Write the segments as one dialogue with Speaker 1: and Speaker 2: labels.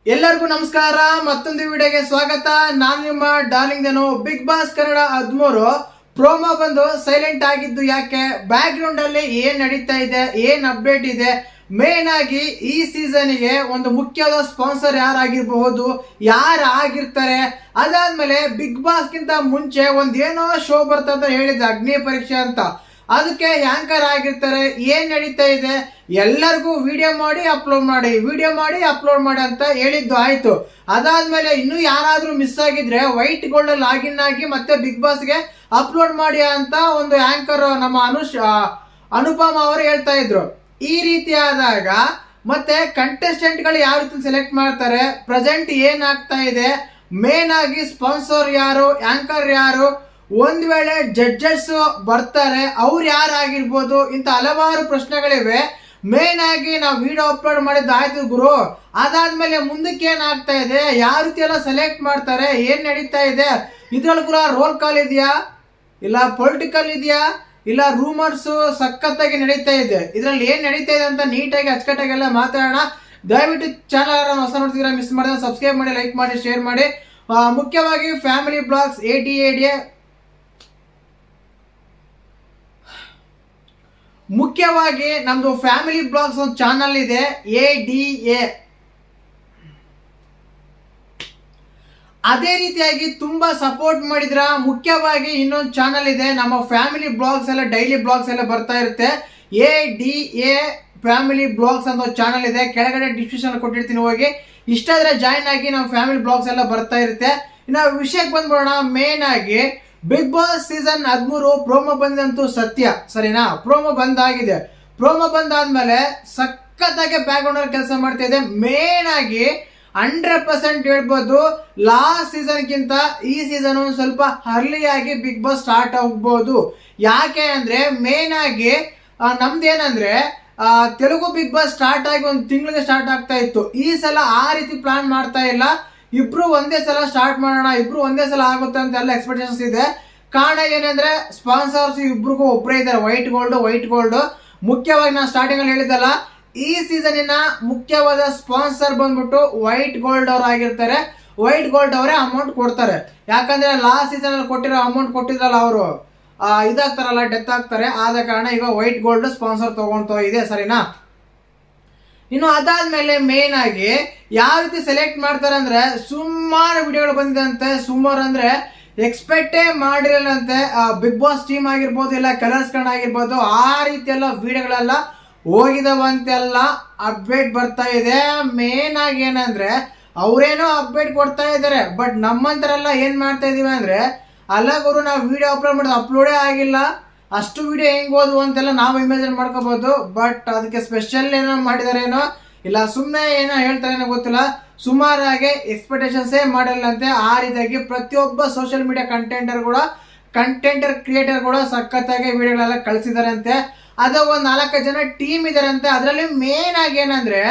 Speaker 1: ಎಲ್ಲರಿಗೂ ನಮಸ್ಕಾರ. ಮತ್ತೊಂದು ವಿಡಿಯೋಗೆ ಸ್ವಾಗತ. ನಾನು ನಿಮ್ಮ ಡಾರ್ಲಿಂಗ್ ಧನು. ಬಿಗ್ ಬಾಸ್ ಕನ್ನಡ 13 ಪ್ರೋಮೋ ಬಂದು ಸೈಲೆಂಟ್ ಆಗಿದ್ದು ಯಾಕೆ, ಬ್ಯಾಕ್ ಗ್ರೌಂಡ್ ಅಲ್ಲಿ ಏನ್ ನಡೀತಾ ಇದೆ, ಏನ್ ಅಪ್ಡೇಟ್ ಇದೆ, ಮೇನ್ ಆಗಿ ಈ ಸೀಸನ್ಗೆ ಒಂದು ಮುಖ್ಯವಾದ ಸ್ಪಾನ್ಸರ್ ಯಾರಾಗಿರಬಹುದು, ಯಾರು ಆಗಿರ್ತಾರೆ, ಅದಾದ್ಮೇಲೆ ಬಿಗ್ ಬಾಸ್ ಗಿಂತ ಮುಂಚೆ ಒಂದೇನೋ ಶೋ ಬರ್ತಂತ ಹೇಳಿದ್ದೆ, ಅಗ್ನಿ ಪರೀಕ್ಷೆ ಅಂತ. ಅದಕ್ಕೆ ಆಂಕರ್ ಆಗಿರ್ತಾರೆ, ಏನ್ ನಡೀತಾ ಇದೆ ಎಲ್ಲರಿಗೂ ವಿಡಿಯೋ ಮಾಡಿ ಅಪ್ಲೋಡ್ ಮಾಡಿ, ವಿಡಿಯೋ ಮಾಡಿ ಅಪ್ಲೋಡ್ ಮಾಡಿ ಅಂತ ಹೇಳಿದ್ದು ಆಯ್ತು. ಅದಾದ್ಮೇಲೆ ಇನ್ನು ಯಾರಾದ್ರೂ ಮಿಸ್ ಆಗಿದ್ರೆ ವೈಟ್ ಗೋಲ್ಡ್ ಲಾಗಿನ್ ಆಗಿ ಮತ್ತೆ ಬಿಗ್ ಬಾಸ್ಗೆ ಅಪ್ಲೋಡ್ ಮಾಡಿ ಅಂತ ಒಂದು ಆಂಕರ್ ನಮ್ಮ ಅನುಪಮ ಅವರು ಹೇಳ್ತಾ ಇದ್ರು. ಈ ರೀತಿ ಆದಾಗ ಮತ್ತೆ ಕಂಟೆಸ್ಟೆಂಟ್ಗಳು ಯಾವ ರೀತಿ ಸೆಲೆಕ್ಟ್ ಮಾಡ್ತಾರೆ, ಪ್ರೆಸೆಂಟ್ ಏನಾಗ್ತಾ ಇದೆ, ಮೇನ್ ಆಗಿ ಸ್ಪಾನ್ಸರ್ ಯಾರು, ಆಂಕರ್ ಯಾರು, ಒಂದ್ ವೇಳೆ ಜಡ್ಜಸ್ ಬರ್ತಾರೆ ಅವ್ರು ಯಾರಾಗಿರ್ಬೋದು, ಇಂತ ಹಲವಾರು ಪ್ರಶ್ನೆಗಳಿವೆ. ಮೇನ್ ಆಗಿ ನಾವು ವಿಡಿಯೋ ಅಪ್ಲೋಡ್ ಮಾಡಿದ್ದು ಆಯ್ತು ಗುರು. ಅದಾದ್ಮೇಲೆ ಮುಂದಕ್ಕೆ ಏನಾಗ್ತಾ ಇದೆ, ಯಾವ ರೀತಿ ಎಲ್ಲ ಸೆಲೆಕ್ಟ್ ಮಾಡ್ತಾರೆ, ಏನ್ ನಡೀತಾ ಇದೆ, ಇದ್ರಲ್ಲಿ ಕೂಡ ರೋಲ್ ಕಾಲ್ ಇದೆಯಾ, ಇಲ್ಲ ಪೊಲಿಟಿಕಲ್ ಇದೆಯಾ, ಇಲ್ಲ ರೂಮರ್ಸ್ ಸಖತ್ತಾಗಿ ನಡೀತಾ ಇದೆ, ಇದ್ರಲ್ಲಿ ಏನ್ ನಡೀತಾ ಇದೆ ಅಂತ ನೀಟಾಗಿ ಅಚ್ಚುಕಟ್ಟಾಗೆಲ್ಲ ಮಾತಾಡೋಣ. ದಯವಿಟ್ಟು ಚಾನಲ್ ಹೊಸ ನೋಡ್ತಿದ್ರೆ ಮಿಸ್ ಮಾಡಿದ್ರೆ ಸಬ್ಸ್ಕ್ರೈಬ್ ಮಾಡಿ, ಲೈಕ್ ಮಾಡಿ, ಶೇರ್ ಮಾಡಿ. ಮುಖ್ಯವಾಗಿ ಫ್ಯಾಮಿಲಿ ಬ್ಲಾಗ್ಸ್ ADA ಮುಖ್ಯವಾಗಿ ನಮ್ದು ಫ್ಯಾಮಿಲಿ ಬ್ಲಾಗ್ಸ್ ಒಂದು ಚಾನಲ್ ಇದೆ, ADA. ಅದೇ ರೀತಿಯಾಗಿ ತುಂಬಾ ಸಪೋರ್ಟ್ ಮಾಡಿದ್ರ. ಮುಖ್ಯವಾಗಿ ಇನ್ನೊಂದು ಚಾನಲ್ ಇದೆ, ನಮ್ಮ ಫ್ಯಾಮಿಲಿ ಬ್ಲಾಗ್ಸ್ ಎಲ್ಲ ಡೈಲಿ ಬ್ಲಾಗ್ಸ್ ಎಲ್ಲ ಬರ್ತಾ ಇರುತ್ತೆ, ADA ಫ್ಯಾಮಿಲಿ ಬ್ಲಾಗ್ಸ್ ಅಂತ ಚಾನಲ್ ಇದೆ. ಕೆಳಗಡೆ ಡಿಸ್ಕ್ರಿಪ್ಷನ್ ಕೊಟ್ಟಿರ್ತೀನಿ, ಹೋಗಿ ಇಷ್ಟ ಆದ್ರೆ ಜಾಯಿನ್ ಆಗಿ. ನಮ್ಮ ಫ್ಯಾಮಿಲಿ ಬ್ಲಾಗ್ಸ್ ಎಲ್ಲ ಬರ್ತಾ ಇರುತ್ತೆ. ಇನ್ನು ವಿಷಯಕ್ಕೆ ಬಂದ್ಬಿಡೋಣ. ಮೇನ್ ಆಗಿ ಬಿಗ್ ಬಾಸ್ ಸೀಸನ್ 13 ಪ್ರೋಮೋ ಬಂದಂತೂ ಸತ್ಯ, ಸರಿನಾ? ಪ್ರೋಮೋ ಬಂದಾಗಿದೆ. ಪ್ರೋಮೋ ಬಂದಾದ್ಮೇಲೆ ಸಖತ್ತಾಗಿ ಬ್ಯಾಕ್ ಗ್ರೌಂಡ್ ಅಲ್ಲಿ ಕೆಲಸ ಮಾಡ್ತಾ ಇದೆ. ಮೇನ್ ಆಗಿ 100% ಹೇಳ್ಬೋದು, ಲಾಸ್ಟ್ ಸೀಸನ್ ಗಿಂತ ಈ ಸೀಸನ್ ಒಂದು ಸ್ವಲ್ಪ ಅರ್ಲಿಯಾಗಿ ಬಿಗ್ ಬಾಸ್ ಸ್ಟಾರ್ಟ್ ಆಗ್ಬಹುದು. ಯಾಕೆ ಅಂದ್ರೆ ಮೇನ್ ಆಗಿ ನಮ್ದೇನಂದ್ರೆ ತೆಲುಗು ಬಿಗ್ ಬಾಸ್ ಸ್ಟಾರ್ಟ್ ಆಗಿ ಒಂದು ತಿಂಗಳಿಗೆ ಸ್ಟಾರ್ಟ್ ಆಗ್ತಾ ಇತ್ತು. ಈ ಸಲ ಆ ರೀತಿ ಪ್ಲಾನ್ ಮಾಡ್ತಾ ಇಲ್ಲ, ಇಬ್ರು ಒಂದೇ ಸಲ ಸ್ಟಾರ್ಟ್ ಮಾಡೋಣ, ಇಬ್ರು ಒಂದೇ ಸಲ ಆಗುತ್ತೆ ಅಂತ ಎಲ್ಲ ಎಕ್ಸ್ಪೆಕ್ಟೇಷನ್ಸ್ ಇದೆ. ಕಾರಣ ಏನಂದ್ರೆ ಸ್ಪಾನ್ಸರ್ಸ್ ಇಬ್ರಿಗೂ ಒಬ್ಬರೇ ಇದ್ದಾರೆ, ವೈಟ್ ಗೋಲ್ಡ್. ಮುಖ್ಯವಾಗಿ ನಾನು ಸ್ಟಾರ್ಟಿಂಗ್ ಅಲ್ಲಿ ಹೇಳಿದ್ದಲ್ಲ, ಈ ಸೀಸನಿನ ಮುಖ್ಯವಾದ ಸ್ಪಾನ್ಸರ್ ಬಂದ್ಬಿಟ್ಟು ವೈಟ್ ಗೋಲ್ಡ್ ಅವ್ರು ಆಗಿರ್ತಾರೆ. ವೈಟ್ ಗೋಲ್ಡ್ ಅವರೇ ಅಮೌಂಟ್ ಕೊಡ್ತಾರೆ. ಯಾಕಂದ್ರೆ ಲಾಸ್ಟ್ ಸೀಸನ್ ಅಲ್ಲಿ ಕೊಟ್ಟಿರೋ ಅಮೌಂಟ್ ಕೊಟ್ಟಿದ್ರಲ್ಲ, ಅವರು ಇದಾಗ್ತಾರಲ್ಲ, ಡೆತ್ ಆಗ್ತಾರೆ. ಆದ ಕಾರಣ ಈಗ ವೈಟ್ ಗೋಲ್ಡ್ ಸ್ಪಾನ್ಸರ್ ತಗೊಂತ ಇದೆ, ಸರಿನಾ? ಇನ್ನು ಅದಾದ್ಮೇಲೆ ಮೇನ್ ಆಗಿ ಯಾವ ರೀತಿ ಸೆಲೆಕ್ಟ್ ಮಾಡ್ತಾರೆ ಅಂದ್ರೆ, ಸುಮಾರು ವಿಡಿಯೋಗಳು ಬಂದಿದಂತೆ, ಸುಮಾರು ಅಂದ್ರೆ ಎಕ್ಸ್ಪೆಕ್ಟೇ ಮಾಡಿರಲ್ಲಂತೆ. ಬಿಗ್ ಬಾಸ್ ಟೀಮ್ ಆಗಿರ್ಬೋದು, ಇಲ್ಲ ಕಲರ್ಸ್ ಕನ್ನಡ ಆಗಿರ್ಬೋದು, ಆ ರೀತಿ ಎಲ್ಲ ವಿಡಿಯೋಗಳೆಲ್ಲ ಹೋಗಿದವಂತೆಲ್ಲ ಅಪ್ಡೇಟ್ ಬರ್ತಾ ಇದೆ. ಮೇನ್ ಆಗಿ ಏನಂದ್ರೆ ಅವ್ರೇನೋ ಅಪ್ಡೇಟ್ ಕೊಡ್ತಾ ಇದಾರೆ, ಬಟ್ ನಮ್ಮಂತರೆಲ್ಲ ಏನ್ ಮಾಡ್ತಾ ಇದೀವಿ ಅಂದ್ರೆ, ಅಲ್ಲ ಗುರು ನಾವು ವಿಡಿಯೋ ಅಪ್ಲೋಡ್ ಮಾಡೋದು ಅಪ್ಲೋಡೇ ಆಗಿಲ್ಲ, ಅಷ್ಟು ವಿಡಿಯೋ ಹೆಂಗ್ ಹೋದ್ವು ಅಂತೆಲ್ಲ ನಾವು ಇಮ್ಯಾಜಿನ್ ಮಾಡ್ಕೋಬಹುದು. ಬಟ್ ಅದಕ್ಕೆ ಸ್ಪೆಷಲ್ ಏನೋ ಮಾಡಿದಾರೇನೋ, ಇಲ್ಲ ಸುಮ್ಮನೆ ಏನೋ ಹೇಳ್ತಾರೇನೋ ಗೊತ್ತಿಲ್ಲ. ಸುಮಾರಾಗಿ ಎಕ್ಸ್ಪೆಕ್ಟೇಷನ್ಸೇ ಮಾಡಿಲ್ಲಂತೆ. ಆ ರೀತಿಯಾಗಿ ಪ್ರತಿಯೊಬ್ಬ ಸೋಷಿಯಲ್ ಮೀಡಿಯಾ ಕಂಟೆಂಟರ್ ಕ್ರಿಯೇಟರ್ ಕೂಡ ಸಖತ್ತಾಗಿ ವಿಡಿಯೋಗಳೆಲ್ಲ ಕಳಿಸಿದಾರೆ ಅಂತೆ. ಅದ ಒಂದ್ 4 ಜನ ಟೀಮ್ ಇದಾರಂತೆ. ಅದರಲ್ಲಿ ಮೇನ್ ಆಗಿ ಏನಂದ್ರೆ,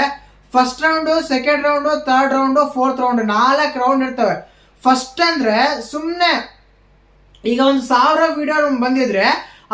Speaker 1: first round, second round, third round, fourth round, 4 round ಇರ್ತವೆ. ಫಸ್ಟ್ ಅಂದ್ರೆ ಸುಮ್ನೆ ಈಗ ಒಂದು 1000 ವಿಡಿಯೋ ಬಂದಿದ್ರೆ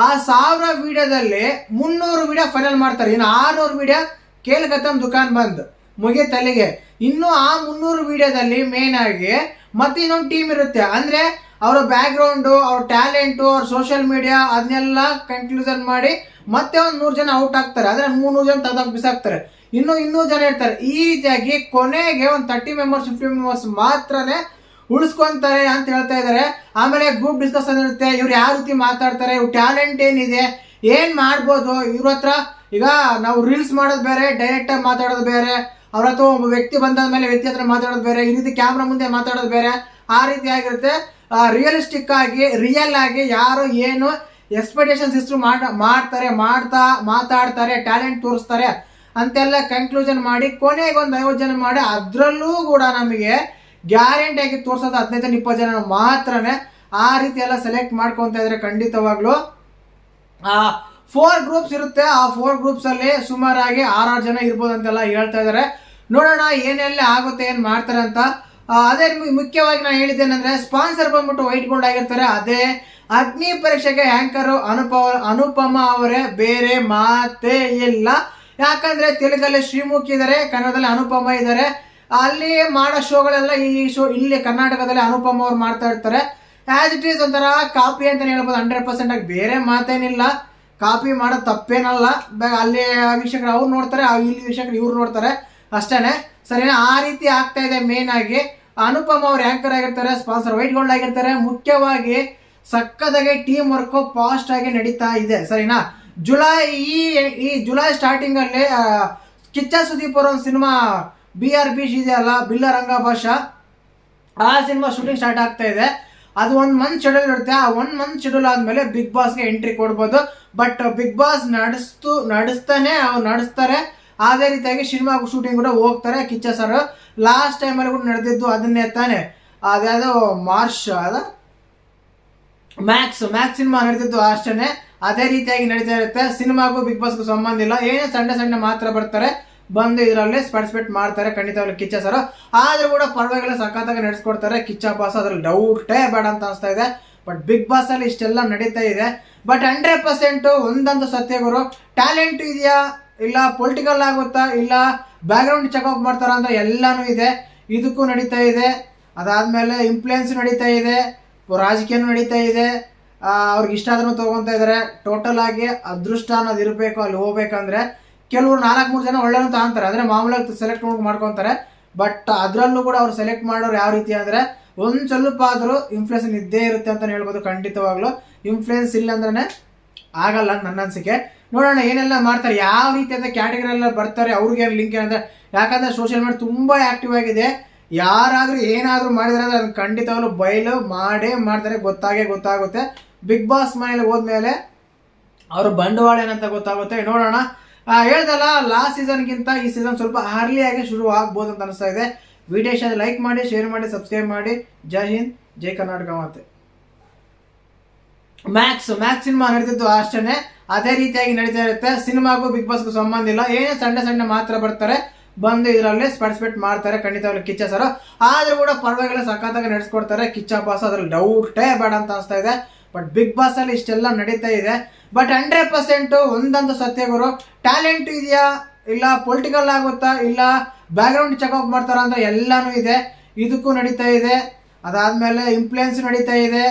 Speaker 1: ಆ 1000 ವಿಡಿಯೋದಲ್ಲಿ 300 ವಿಡಿಯೋ ಫೈನಲ್ ಮಾಡ್ತಾರೆ. ಇನ್ನು 600 ವಿಡಿಯೋ ಕೇಲ್ಕತ್ತಮ್ ದುಕಾನ್ ಬಂದ್ ಮುಗಿತಲ್ಲಿಗೆ. ಇನ್ನು ಆ 300 ವಿಡಿಯೋದಲ್ಲಿ ಮೇನ್ ಆಗಿ ಮತ್ತೆ ಇನ್ನೊಂದು ಟೀಮ್ ಇರುತ್ತೆ. ಅಂದ್ರೆ ಅವರ ಬ್ಯಾಕ್ ಗ್ರೌಂಡ್, ಅವ್ರ ಟ್ಯಾಲೆಂಟ್, ಅವ್ರ ಸೋಷಿಯಲ್ ಮೀಡಿಯಾ ಅದನ್ನೆಲ್ಲ ಕನ್ಕ್ಲೂಷನ್ ಮಾಡಿ ಮತ್ತೆ ಒಂದು 100 ಜನ ಔಟ್ ಆಗ್ತಾರೆ. ಅಂದ್ರೆ 300 ಜನ ತೆಗೆದು ಬಿಸಾಕ್ತಾರೆ. ಇನ್ನು 200 ಜನ ಇರ್ತಾರೆ. ಈ ರೀತಿಯಾಗಿ ಕೊನೆಗೆ ಒಂದು 30 ಮೆಂಬರ್ಸ್ 50 ಮೆಂಬರ್ಸ್ ಮಾತ್ರನೇ ಉಳಿಸ್ಕೊಂತಾರೆ ಅಂತ ಹೇಳ್ತಾ ಇದಾರೆ. ಆಮೇಲೆ ಗ್ರೂಪ್ ಡಿಸ್ಕಷನ್ ಇರುತ್ತೆ, ಇವ್ರು ಯಾವ ರೀತಿ ಮಾತಾಡ್ತಾರೆ, ಇವ್ರ ಟ್ಯಾಲೆಂಟ್ ಏನಿದೆ, ಏನ್ ಮಾಡ್ಬೋದು ಇವ್ರ ಹತ್ರ. ಈಗ ನಾವು ರೀಲ್ಸ್ ಮಾಡೋದು ಬೇರೆ, ಡೈರೆಕ್ಟ್ ಆಗಿ ಮಾತಾಡೋದು ಬೇರೆ, ಅವ್ರ ಹತ್ರ ಒಬ್ಬ ವ್ಯಕ್ತಿ ಬಂದಾದ್ಮೇಲೆ ವ್ಯಕ್ತಿ ಹತ್ರ ಮಾತಾಡೋದು ಬೇರೆ, ಈ ರೀತಿ ಕ್ಯಾಮ್ರಾ ಮುಂದೆ ಮಾತಾಡೋದು ಬೇರೆ. ಆ ರೀತಿ ಆಗಿರುತ್ತೆ. ರಿಯಲಿಸ್ಟಿಕ್ ಆಗಿ, ರಿಯಲ್ ಆಗಿ ಯಾರು ಏನು ಎಕ್ಸ್ಪೆಕ್ಟೇಷನ್ಸ್ ಇಷ್ಟು ಮಾತಾಡ್ತಾರೆ, ಟ್ಯಾಲೆಂಟ್ ತೋರಿಸ್ತಾರೆ ಅಂತೆಲ್ಲ ಕನ್ಕ್ಲೂಷನ್ ಮಾಡಿ ಕೊನೆಗೆ ಒಂದು 50 ಜನ ಮಾಡಿ, ಅದ್ರಲ್ಲೂ ಕೂಡ ನಮಗೆ ಗ್ಯಾರಂಟಿ ಆಗಿ ತೋರ್ಸೋದು 15-20 ಜನ ಮಾತ್ರನೇ. ಆ ರೀತಿ ಎಲ್ಲ ಸೆಲೆಕ್ಟ್ ಮಾಡ್ಕೊಂತ ಇದ್ರೆ ಖಂಡಿತವಾಗ್ಲು 4 ಗ್ರೂಪ್ಸ್ ಇರುತ್ತೆ. ಆ 4 ಗ್ರೂಪ್ಸ್ ಅಲ್ಲಿ ಸುಮಾರಾಗಿ 6 ಜನ ಇರ್ಬೋದು ಅಂತೆಲ್ಲ ಹೇಳ್ತಾ ಇದಾರೆ. ನೋಡೋಣ ಏನೆಲ್ಲ ಆಗುತ್ತೆ, ಏನ್ ಮಾಡ್ತಾರೆ ಅಂತ. ಅದೇ ಮುಖ್ಯವಾಗಿ ನಾನು ಹೇಳಿದ್ದೇನೆಂದ್ರೆ, ಸ್ಪಾನ್ಸರ್ ಬಂದ್ಬಿಟ್ಟು ವೈಟ್ ಗೋಲ್ಡ್ ಆಗಿರ್ತಾರೆ. ಅದೇ ಅಗ್ನಿ ಪರೀಕ್ಷೆಗೆ ಆಂಕರ್ ಅನುಪಮ ಅವರೇ, ಬೇರೆ ಮಾತೇ ಇಲ್ಲ. ಯಾಕಂದ್ರೆ ತೆಲುಗಲ್ಲಿ ಶ್ರೀಮುಖಿ ಇದಾರೆ, ಕನ್ನಡದಲ್ಲಿ ಅನುಪಮ ಇದಾರೆ. ಅಲ್ಲಿ ಮಾಡೋ ಶೋಗಳೆಲ್ಲ ಈ ಶೋ ಇಲ್ಲಿ ಕರ್ನಾಟಕದಲ್ಲಿ ಅನುಪಮ್ ಅವ್ರು ಮಾಡ್ತಾ ಇರ್ತಾರೆ. ಆಸ್ ಇಟ್ ಈಸ್ ಒಂಥರ ಕಾಪಿ ಅಂತಾನೆ ಹೇಳ್ಬೋದು. 100% ಆಗಿ ಬೇರೆ ಮಾತೇನಿಲ್ಲ, ಕಾಪಿ ಮಾಡೋದು ತಪ್ಪೇನಲ್ಲ. ಅಲ್ಲಿ ವೀಕ್ಷಕರು ಅವ್ರು ನೋಡ್ತಾರೆ, ಇಲ್ಲಿ ವೀಕ್ಷಕರು ಇವ್ರು ನೋಡ್ತಾರೆ ಅಷ್ಟೇನೆ, ಸರಿನಾ? ಆ ರೀತಿ ಆಗ್ತಾ ಇದೆ. ಮೇನ್ ಆಗಿ ಅನುಪಮ್ ಅವ್ರು ಆಂಕರ್ ಆಗಿರ್ತಾರೆ, ಸ್ಪಾನ್ಸರ್ ವೈಟ್ ಗೋಲ್ಡ್ ಆಗಿರ್ತಾರೆ. ಮುಖ್ಯವಾಗಿ ಸಕ್ಕದಾಗಿ ಟೀಮ್ ವರ್ಕ್ ಫಾಸ್ಟ್ ಆಗಿ ನಡೀತಾ ಇದೆ, ಸರಿನಾ? ಈ ಜುಲೈ ಸ್ಟಾರ್ಟಿಂಗ್ ಅಲ್ಲಿ ಕಿಚ್ಚ ಸುದೀಪ್ ಅವರ ಒಂದು ಸಿನಿಮಾ BRB ಇದೆಯಲ್ಲ, ಬಿಲ್ಲ ರಂಗ ಭಾಷಾ, ಆ ಸಿನಿಮಾ ಶೂಟಿಂಗ್ ಸ್ಟಾರ್ಟ್ ಆಗ್ತಾ ಇದೆ. ಅದು 1 ಮಂತ್ ಶೆಡ್ಯೂಲ್ ಇರುತ್ತೆ. ಆ 1 ಮಂತ್ ಶೆಡ್ಯೂಲ್ ಆದ್ಮೇಲೆ ಬಿಗ್ ಬಾಸ್ಗೆ ಎಂಟ್ರಿ ಕೊಡ್ಬೋದು. ಬಟ್ ಬಿಗ್ ಬಾಸ್ ನಡೆಸ್ತಾನೆ, ಅವ್ರು ನಡೆಸ್ತಾರೆ. ಅದೇ ರೀತಿಯಾಗಿ ಸಿನಿಮಾ ಶೂಟಿಂಗ್ ಕೂಡ ಹೋಗ್ತಾರೆ ಕಿಚ್ಚ ಸರ್. ಲಾಸ್ಟ್ ಟೈಮಲ್ಲಿ ಕೂಡ ನಡೆದಿದ್ದು ಅದನ್ನೇ ತಾನೆ, ಅದ್ಯಾವುದೋ ಮ್ಯಾಕ್ಸ್ ಸಿನಿಮಾ ನಡೆದಿದ್ದು ಅಷ್ಟೇ. ಅದೇ ರೀತಿಯಾಗಿ ನಡೀತಾ ಇರುತ್ತೆ. ಸಿನಿಮಾಗೂ ಬಿಗ್ ಬಾಸ್ಗೂ ಸಂಬಂಧ ಇಲ್ಲ, ಏನೇ ಸಣ್ಣ ಮಾತ್ರ ಬರ್ತಾರೆ, ಬಂದು ಇದರಲ್ಲಿ ಪಾರ್ಟಿಸಿಪೇಟ್ ಮಾಡ್ತಾರೆ ಖಂಡಿತವಾಗ್ಲೂ ಕಿಚ್ಚ ಸರ್. ಆದ್ರೂ ಕೂಡ ಪರವಾಗಿಲ್ಲ, ಸಖತ್ತಾಗಿ ನಡೆಸ್ಕೊಡ್ತಾರೆ ಕಿಚ್ಚ ಬಾಸ್, ಅದ್ರಲ್ಲಿ ಡೌಟೇ ಬೇಡ ಅಂತ ಅನಿಸ್ತಾ ಇದೆ. ಬಟ್ ಬಿಗ್ ಬಾಸ್ ಅಲ್ಲಿ ಇಷ್ಟೆಲ್ಲ ನಡೀತಾ ಇದೆ. ಬಟ್ 100% ಒಂದಂತೂ ಸತ್ಯ ಗುರು, ಟ್ಯಾಲೆಂಟ್ ಇದೆಯಾ, ಇಲ್ಲ ಪೊಲಿಟಿಕಲ್ ಆಗುತ್ತಾ, ಇಲ್ಲ ಬ್ಯಾಕ್ಗ್ರೌಂಡ್ ಚೆಕ್ಅಪ್ ಮಾಡ್ತಾರ ಅಂದ್ರೆ ಎಲ್ಲಾನು ಇದೆ. ಇದಕ್ಕೂ ನಡೀತಾ ಇದೆ. ಅದಾದ್ಮೇಲೆ ಇನ್ಫ್ಲೂಯೆನ್ಸ್ ನಡೀತಾ ಇದೆ, ರಾಜಕೀಯನೂ ನಡೀತಾ ಇದೆ. ಅವ್ರಿಗೆ ಇಷ್ಟ ಆದ್ರೂ ತಗೊಂತ ಇದಾರೆ. ಟೋಟಲ್ ಆಗಿ ಅದೃಷ್ಟ ಅನ್ನೋದು ಇರಬೇಕು ಅಲ್ಲಿ ಹೋಗ್ಬೇಕಂದ್ರೆ. ಕೆಲವರು 4-3 ಜನ ಒಳ್ಳೆಯೂ ತಗೊಂತಾರೆ, ಅಂದ್ರೆ ಮಾಮೂಲಾಗಿ ಸೆಲೆಕ್ಟ್ ಮಾಡ್ಕೊತಾರೆ. ಬಟ್ ಅದರಲ್ಲೂ ಕೂಡ ಅವ್ರು ಸೆಲೆಕ್ಟ್ ಮಾಡೋರು ಯಾವ ರೀತಿ ಅಂದ್ರೆ ಒಂದು ಸ್ವಲ್ಪ ಆದರೂ ಇನ್ಫ್ಲೂಯೆನ್ಸ್ ಇದ್ದೇ ಇರುತ್ತೆ ಅಂತ ಹೇಳ್ಬೋದು ಖಂಡಿತವಾಗ್ಲೂ. ಇನ್ಫ್ಲೂಯೆನ್ಸ್ ಇಲ್ಲ ಅಂದ್ರೆ ಆಗಲ್ಲ ನನ್ನ ಅನ್ಸಿಕೆ. ನೋಡೋಣ ಏನೆಲ್ಲ ಮಾಡ್ತಾರೆ, ಯಾವ ರೀತಿಯಾದ ಕ್ಯಾಟಗರಿ ಎಲ್ಲ ಬರ್ತಾರೆ, ಅವ್ರಿಗೆ ಲಿಂಕ್ ಏನಂದ್ರೆ, ಯಾಕಂದ್ರೆ ಸೋಷಿಯಲ್ ಮೀಡಿಯಾ ತುಂಬಾ ಆಕ್ಟಿವ್ ಆಗಿದೆ. ಯಾರಾದ್ರೂ ಏನಾದ್ರೂ ಮಾಡಿದ್ರೆ ಅಂದ್ರೆ ಅದನ್ನ ಖಂಡಿತವಾಗ್ಲೂ ಬಯಲು ಮಾಡೇ ಮಾಡ್ತಾರೆ, ಗೊತ್ತಾಗುತ್ತೆ. ಬಿಗ್ ಬಾಸ್ ಮನೇಲಿ ಹೋದ್ಮೇಲೆ ಅವ್ರ ಬಂಡವಾಳ ಏನಂತ ಗೊತ್ತಾಗುತ್ತೆ. ನೋಡೋಣ. ಹೇಳ್ದಲ್ಲ, ಲಾಸ್ಟ್ ಸೀಸನ್ಗಿಂತ ಈ ಸೀಸನ್ ಸ್ವಲ್ಪ ಅರ್ಲಿ ಆಗಿ ಶುರು ಆಗ್ಬೋದು ಅಂತ ಅನಿಸ್ತಾ ಇದೆ. ವಿಡಿಯೋ ಇಷ್ಟ ಲೈಕ್ ಮಾಡಿ, ಶೇರ್ ಮಾಡಿ, ಸಬ್ಸ್ಕ್ರೈಬ್ ಮಾಡಿ. ಜೈ ಹಿಂದ್, ಜೈ ಕರ್ನಾಟಕ. ಮತ್ತೆ ಮ್ಯಾಕ್ಸ್ ಸಿನಿಮಾ ನಡೆದಿದ್ದು ಅಷ್ಟೇ. ಅದೇ ರೀತಿಯಾಗಿ ನಡೀತಾ ಇರುತ್ತೆ. ಸಿನಿಮಾಗೂ ಬಿಗ್ ಬಾಸ್ಗೂ ಸಂಬಂಧ ಇಲ್ಲ, ಏನೇ ಸಣ್ಣ ಮಾತ್ರ ಬರ್ತಾರೆ, ಬಂದು ಇದರಲ್ಲಿ ಪಾರ್ಟಿಸಿಪೇಟ್ ಮಾಡ್ತಾರೆ ಖಂಡಿತವಾಗ್ಲೂ ಕಿಚ್ಚ ಸರ್. ಆದ್ರೂ ಕೂಡ ಪರವಾಗಿಲ್ಲ, ಸಖತ್ತಾಗಿ ನಡೆಸ್ಕೊಡ್ತಾರೆ ಕಿಚ್ಚ ಬಾಸ್, ಅದ್ರಲ್ಲಿ ಡೌಟೇ ಬೇಡ ಅಂತ ಅನಿಸ್ತಾ ಇದೆ. ಬಟ್ ಬಿಗ್ ಬಾಸ್ ಅಲ್ಲಿ ಇಷ್ಟೆಲ್ಲ ನಡೀತಾ ಇದೆ. ಬಟ್ 100% ಒಂದಂತೂ ಸತ್ಯ ಗುರು, ಟ್ಯಾಲೆಂಟ್ ಇದೆಯಾ, ಇಲ್ಲ ಪೊಲಿಟಿಕಲ್ ಆಗುತ್ತಾ, ಇಲ್ಲ ಬ್ಯಾಕ್ಗ್ರೌಂಡ್ ಚೆಕ್ಅಪ್ ಮಾಡ್ತಾರ ಅಂದ್ರೆ ಎಲ್ಲಾನು ಇದೆ. ಇದಕ್ಕೂ ನಡೀತಾ ಇದೆ. ಅದಾದ್ಮೇಲೆ ಇನ್ಫ್ಲೂಯೆನ್ಸ್ ನಡೀತಾ ಇದೆ,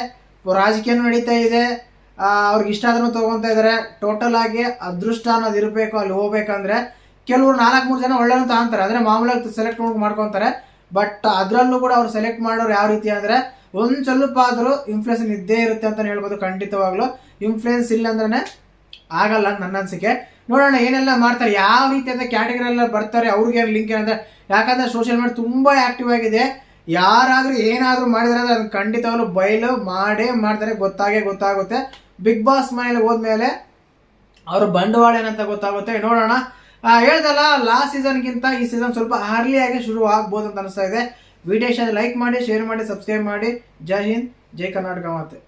Speaker 1: ರಾಜಕೀಯನೂ ನಡೀತಾ ಇದೆ. ಅವ್ರಿಗೆ ಇಷ್ಟ ಆದ್ರೂ ತಗೊಂತ ಇದಾರೆ. ಟೋಟಲ್ ಆಗಿ ಅದೃಷ್ಟ ಅನ್ನೋದು ಇರಬೇಕು ಅಲ್ಲಿ ಹೋಗ್ಬೇಕಂದ್ರೆ. ಕೆಲವರು 4-3 ಜನ ಒಳ್ಳೆಯೂ ತಗೊಂತಾರೆ, ಅಂದ್ರೆ ಮಾಮೂಲಾಗಿ ಸೆಲೆಕ್ಟ್ ಮಾಡ್ಕೊತಾರೆ. ಬಟ್ ಅದರಲ್ಲೂ ಕೂಡ ಅವ್ರು ಸೆಲೆಕ್ಟ್ ಮಾಡೋರು ಯಾವ ರೀತಿ ಅಂದ್ರೆ ಒಂದು ಸ್ವಲ್ಪ ಆದರೂ ಇನ್ಫ್ಲೂಯೆನ್ಸ್ ಇದ್ದೇ ಇರುತ್ತೆ ಅಂತ ಹೇಳ್ಬೋದು ಖಂಡಿತವಾಗ್ಲೂ. ಇನ್ಫ್ಲೂಯೆನ್ಸ್ ಇಲ್ಲ ಅಂದ್ರೆ ಆಗಲ್ಲ ನನ್ನ ಅನ್ಸಿಕೆ. ನೋಡೋಣ ಏನೆಲ್ಲ ಮಾಡ್ತಾರೆ, ಯಾವ ರೀತಿಯಾದ ಕ್ಯಾಟಗರಿ ಎಲ್ಲ ಬರ್ತಾರೆ, ಅವ್ರಿಗೆ ಲಿಂಕ್ ಏನಂದ್ರೆ, ಯಾಕಂದ್ರೆ ಸೋಷಿಯಲ್ ಮೀಡಿಯಾ ತುಂಬಾ ಆಕ್ಟಿವ್ ಆಗಿದೆ. ಯಾರಾದ್ರೂ ಏನಾದ್ರೂ ಮಾಡಿದ್ರೆ ಅಂದ್ರೆ ಅದನ್ನ ಖಂಡಿತವಾಗ್ಲೂ ಬಯಲು ಮಾಡೇ ಮಾಡ್ತಾರೆ, ಗೊತ್ತಾಗುತ್ತೆ. ಬಿಗ್ ಬಾಸ್ ಮನೇಲಿ ಹೋದ್ಮೇಲೆ ಅವ್ರ ಬಂಡವಾಳ ಏನಂತ ಗೊತ್ತಾಗುತ್ತೆ. ನೋಡೋಣ. ಹೇಳ್ದಲ್ಲ, ಲಾಸ್ಟ್ ಸೀಸನ್ಗಿಂತ ಈ ಸೀಸನ್ ಸ್ವಲ್ಪ ಅರ್ಲಿ ಆಗಿ ಶುರು ಆಗ್ಬೋದು ಅಂತ ಅನಿಸ್ತಾ ಇದೆ. ವಿಡಿಯೋ ಇಷ್ಟ ಲೈಕ್ ಮಾಡಿ, ಶೇರ್ ಮಾಡಿ, ಸಬ್ಸ್ಕ್ರೈಬ್ ಮಾಡಿ. ಜೈ ಹಿಂದ್, ಜೈ ಕರ್ನಾಟಕ. ಮತ್ತೆ